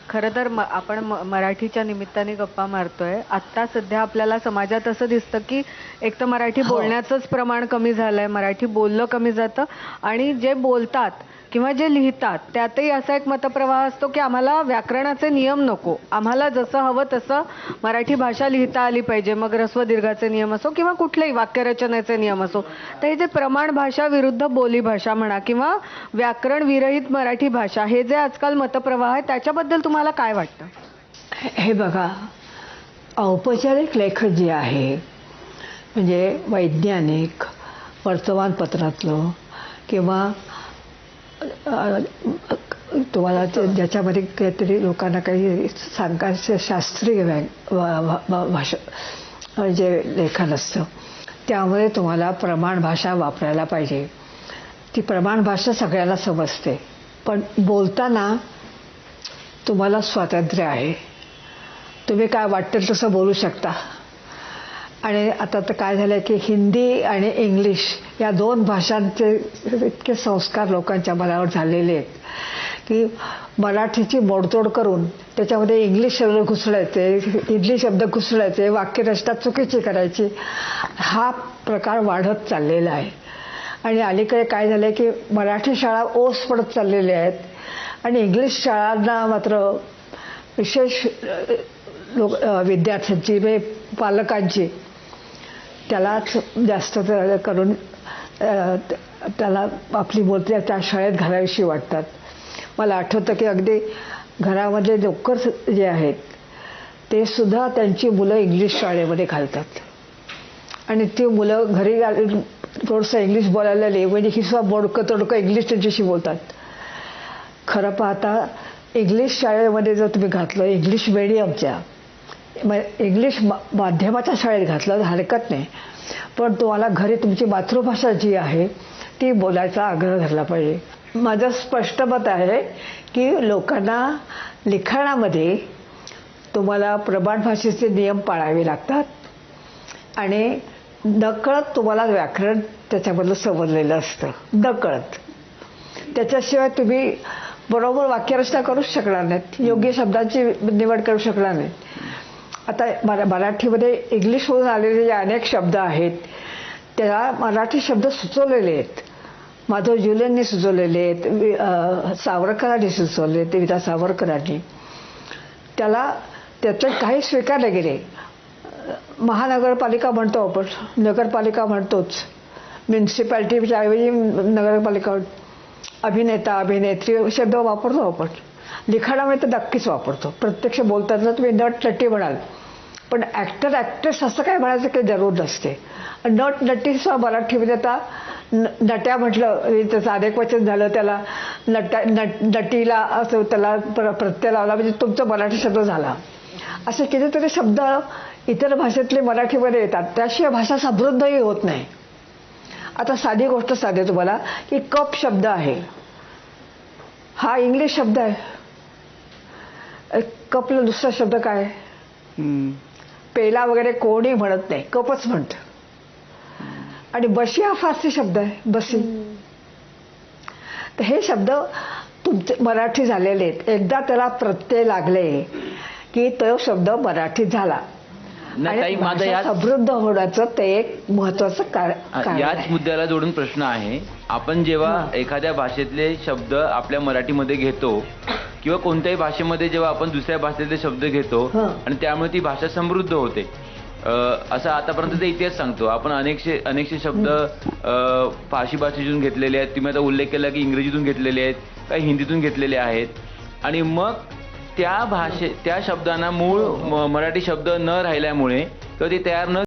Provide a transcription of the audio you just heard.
खरं तर आपण मराठीच्या निमित्ताने गप्पा मारतोय. आत्ता सध्या आपल्याला समाजात असं दिसतं, की एक तर मराठी हो. बोलण्याचंच प्रमाण कमी झालंय, मराठी बोललं कमी जातं आणि जे बोलतात किंवा जे लिहितात त्यातही असा एक मतप्रवाह असतो, की आम्हाला व्याकरणाचे नियम नको. आम्हाला जसं हवं तसं मराठी भाषा लिहिता आली पाहिजे. मग ऱ्हस्व दीर्घाचे नियम असो किंवा कुठलेही वाक्यरचनेचे नियम असो. तर हे जे प्रमाण भाषा विरुद्ध बोली भाषा म्हणा किंवा व्याकरण विरहित मराठी भाषा हे जे आजकाल मतप्रवाह आहे त्याच्याबद्दल तुम्हाला काय वाटतं? हे बघा, औपचारिक लेखन जे आहे म्हणजे वैज्ञानिक वर्तमानपत्रातलं किंवा तुम्हाला ज्याच्यामध्ये काहीतरी लोकांना काही सांगायचं शास्त्रीय भाषा जे लेखन असतं त्यामुळे तुम्हाला प्रमाण भाषा वापरायला पाहिजे. ती प्रमाण भाषा सगळ्याला समजते, पण बोलताना तुम्हाला स्वातंत्र्य आहे. तुम्ही काय वाटेल तसं बोलू शकता. आणि आता तर काय झालं की हिंदी आणि इंग्लिश या दोन भाषांचे इतके संस्कार लोकांच्या मनावर झालेले आहेत की मराठीची मोडतोड करून त्याच्यामध्ये इंग्लिश शब्द घुसळायचे, हिंदी शब्द घुसळायचे, वाक्यरचना चुकीची करायची, हा प्रकार वाढत चाललेला आहे. आणि अलीकडे काय झालं की मराठी शाळा ओस पडत चाललेल्या आहेत आणि इंग्लिश शाळांना मात्र विशेष विद्यार्थ्यांची म्हणजे पालकांची त्यालाच जास्त करून त्याला आपली बोलते त्या शाळेत घालावीशी वाटतात. मला आठवतं की अगदी घरामधले नोकर जे आहेत ते सुद्धा त्यांची मुलं इंग्लिश शाळेमध्ये घालतात आणि ती मुलं घरी थोडंसं इंग्लिश बोलायला लागली म्हणजे ही सुद्धा मोडकं तोडकं इंग्लिश त्यांच्याशी बोलतात. खरं पाहता इंग्लिश शाळेमध्ये जर तुम्ही घातलं इंग्लिश मिडियमच्या इंग्लिश माध्यमाच्या शाळेत घातलं तर हरकत नाही, पण तुम्हाला घरी तुमची मातृभाषा जी आहे ती बोलायचा आग्रह धरला पाहिजे. माझं स्पष्ट मत आहे की लोकांना लिखाणामध्ये तुम्हाला प्रमाण भाषेचे नियम पाळावे लागतात आणि नकळत तुम्हाला व्याकरण त्याच्यामधलं समजलेलं असतं. नकळत त्याच्याशिवाय तुम्ही बरोबर वाक्यरचना करूच शकणार नाहीत, योग्य शब्दांची निवड करू शकणार नाहीत. आता मराठीमध्ये इंग्लिशमधून आलेले जे अनेक शब्द आहेत त्याला मराठी शब्द सुचवलेले आहेत. माधव जुलेंनी सुचवलेले आहेत, सावरकरांनी सुचवले ते, विदा सावरकरांनी. त्याचं काही स्वीकारले गेले. महानगरपालिका म्हणतो आपण, नगरपालिका म्हणतोच, म्युन्सिपॅलिटीच्या ऐवजी नगरपालिका. अभिनेता अभिनेत्री शब्द वापरतो आपण, लिखाणामध्ये तर नक्कीच वापरतो. प्रत्यक्ष बोलताना तुम्ही नट नटी म्हणाल, पण ॲक्टर ॲक्ट्रेस असं काय म्हणायचं काही जरूर नसते. नट नटीचा मराठीमध्ये आता नट्या म्हटलं त्याचं अनेक वचन झालं, त्याला नटीला असं त्याला प्रत्यय लावला म्हणजे तुमचा मराठी शब्द झाला. असे कितीतरी शब्द इतर भाषेतले मराठीमध्ये येतात, त्याशिवाय भाषा समृद्धही होत नाही. आता साधी गोष्ट सांगते तुम्हाला की कप शब्द आहे, हा इंग्लिश शब्द आहे. कपला दुसरा शब्द काय? पेला वगैरे कोणी म्हणत नाही, कपच म्हणत. आणि बशी हा फारसी शब्द आहे, बसी. तर हे शब्द तुमचे मराठी झालेले आहेत. एकदा त्याला प्रत्यय लागले की तो शब्द मराठी झाला. समृद्ध होण्याचं ते एक महत्वाचं कारण. याच मुद्द्याला जोडून प्रश्न आहे, आपण जेव्हा एखाद्या भाषेतले शब्द आपल्या मराठीमध्ये घेतो किंवा कोणत्याही भाषेमध्ये जेव्हा आपण दुसऱ्या भाषेतले शब्द घेतो आणि त्यामुळे ती भाषा समृद्ध होते, असं आतापर्यंतचा इतिहास सांगतो. आपण अनेकशे शब्द फारसी भाषेतून घेतलेले आहेत. तुम्ही आता उल्लेख केला की इंग्रजीतून घेतलेले आहेत, काही हिंदीतून घेतलेले आहेत आणि मग त्या शब्दांना मूळ मराठी शब्द न राहिल्यामुळे किंवा ते तयार न